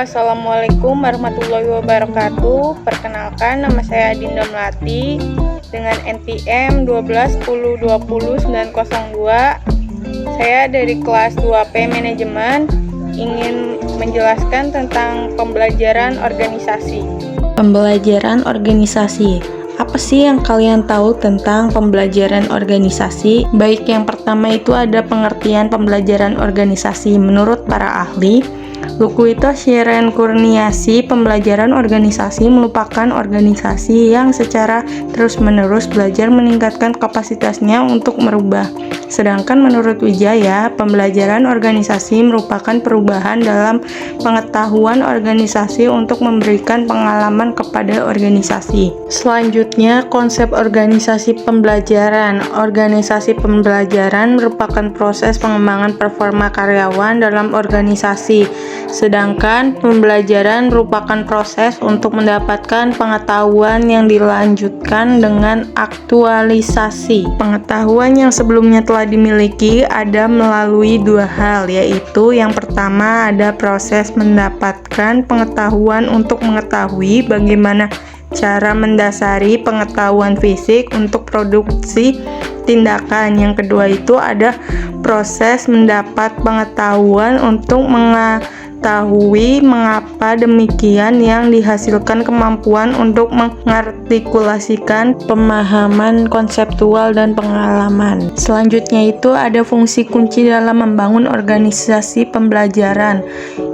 Assalamualaikum warahmatullahi wabarakatuh. Perkenalkan, nama saya Dinda Melati dengan NPM 1210200902. Saya dari kelas 2P Manajemen, ingin menjelaskan tentang pembelajaran organisasi. Pembelajaran organisasi. Apa sih yang kalian tahu tentang pembelajaran organisasi? Baik, yang pertama itu ada pengertian pembelajaran organisasi. Menurut para ahli, Lukuitos Syeren Kurniasi, pembelajaran organisasi merupakan organisasi yang secara terus-menerus belajar meningkatkan kapasitasnya untuk merubah. Sedangkan menurut Wijaya, pembelajaran organisasi merupakan perubahan dalam pengetahuan organisasi untuk memberikan pengalaman kepada organisasi. Selanjutnya, konsep organisasi pembelajaran. Organisasi pembelajaran merupakan proses pengembangan performa karyawan dalam organisasi. Sedangkan pembelajaran merupakan proses untuk mendapatkan pengetahuan yang dilanjutkan dengan aktualisasi. Pengetahuan yang sebelumnya telah dimiliki ada melalui dua hal, yaitu yang pertama ada proses mendapatkan pengetahuan untuk mengetahui bagaimana cara mendasari pengetahuan fisik untuk produksi tindakan. Yang kedua itu ada proses mendapat pengetahuan untuk mengetahui mengapa demikian, yang dihasilkan kemampuan untuk mengartikulasikan pemahaman konseptual dan pengalaman. Selanjutnya itu ada fungsi kunci dalam membangun organisasi pembelajaran,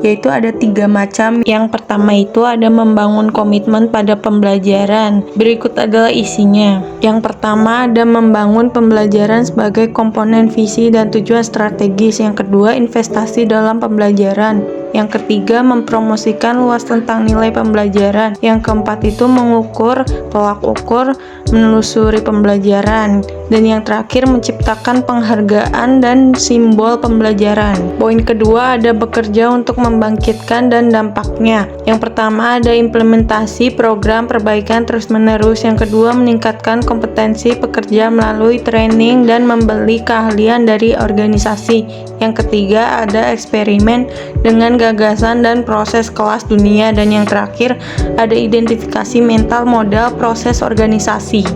yaitu ada 3 macam. Yang pertama itu ada membangun komitmen pada pembelajaran. Berikut adalah isinya. Yang pertama ada membangun pembelajaran sebagai komponen visi dan tujuan strategis. Yang kedua, investasi dalam pembelajaran. Yang ketiga, mempromosikan luas tentang nilai pembelajaran. Yang keempat itu mengukur, tolak ukur, menelusuri pembelajaran. Dan yang terakhir, menciptakan penghargaan dan simbol pembelajaran. Poin kedua ada bekerja untuk membangkitkan dan dampaknya. Yang pertama ada implementasi program perbaikan terus-menerus. Yang kedua, meningkatkan kompetensi pekerja melalui training dan membeli keahlian dari organisasi. Yang ketiga ada eksperimen dengan gagasan dan proses kelas dunia. Dan yang terakhir ada identifikasi mental modal proses organisasi.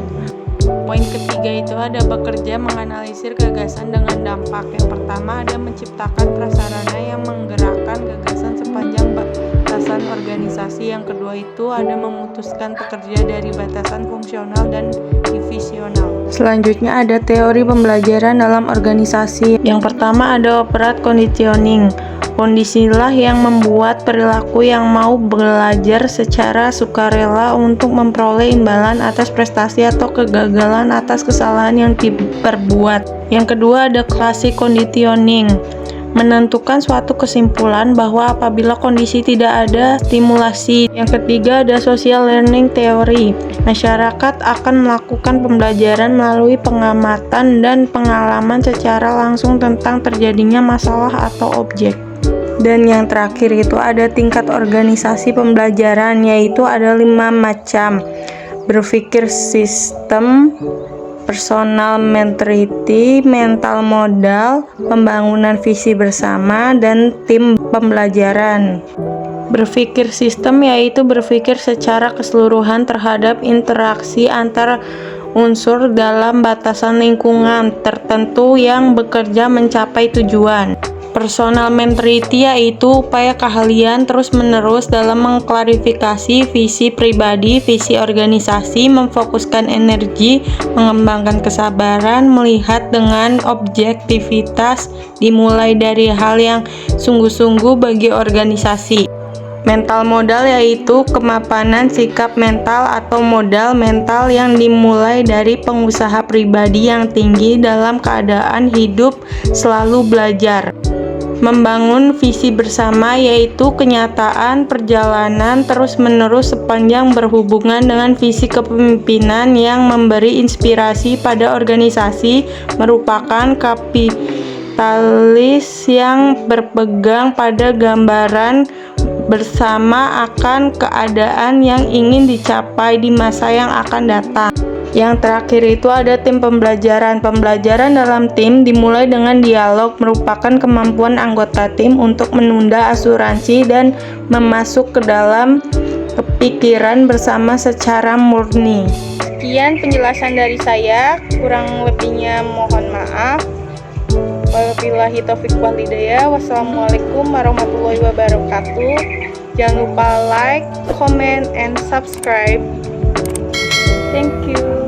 Poin ketiga itu ada bekerja menganalisir gagasan dengan dampak. Yang pertama ada menciptakan prasarana yang menggerakkan gagasan sepanjang batasan organisasi. Yang kedua itu ada memutuskan pekerja dari batasan fungsional dan divisional. Selanjutnya ada teori pembelajaran dalam organisasi. Yang pertama ada operant conditioning. Kondisilah yang membuat perilaku yang mau belajar secara sukarela untuk memperoleh imbalan atas prestasi atau kegagalan atas kesalahan yang diperbuat. Yang kedua ada classic conditioning. Menentukan suatu kesimpulan bahwa apabila kondisi tidak ada stimulasi. Yang ketiga ada social learning theory. Masyarakat akan melakukan pembelajaran melalui pengamatan dan pengalaman secara langsung tentang terjadinya masalah atau objek. Dan yang terakhir itu ada tingkat organisasi pembelajaran, yaitu ada 5 macam. Berpikir sistem, personal maturity, mental modal, pembangunan visi bersama, dan tim pembelajaran. Berpikir sistem yaitu berpikir secara keseluruhan terhadap interaksi antar unsur dalam batasan lingkungan tertentu yang bekerja mencapai tujuan. Personal maturity yaitu upaya keahlian terus-menerus dalam mengklarifikasi visi pribadi, visi organisasi, memfokuskan energi, mengembangkan kesabaran, melihat dengan objektivitas, dimulai dari hal yang sungguh-sungguh bagi organisasi. Mental modal yaitu kemapanan sikap mental atau modal mental yang dimulai dari pengusaha pribadi yang tinggi dalam keadaan hidup selalu belajar. Membangun visi bersama yaitu kenyataan perjalanan terus-menerus sepanjang berhubungan dengan visi kepemimpinan yang memberi inspirasi pada organisasi, merupakan kapitalis yang berpegang pada gambaran bersama akan keadaan yang ingin dicapai di masa yang akan datang. Yang terakhir itu ada tim pembelajaran. Pembelajaran dalam tim dimulai dengan dialog, merupakan kemampuan anggota tim untuk menunda asuransi dan memasuk ke dalam pikiran bersama secara murni. Sekian penjelasan dari saya, kurang lebihnya mohon maaf. Wabillahi taufiq wal hidayah. Wassalamualaikum warahmatullahi wabarakatuh. Jangan lupa like, comment, and subscribe. Thank you.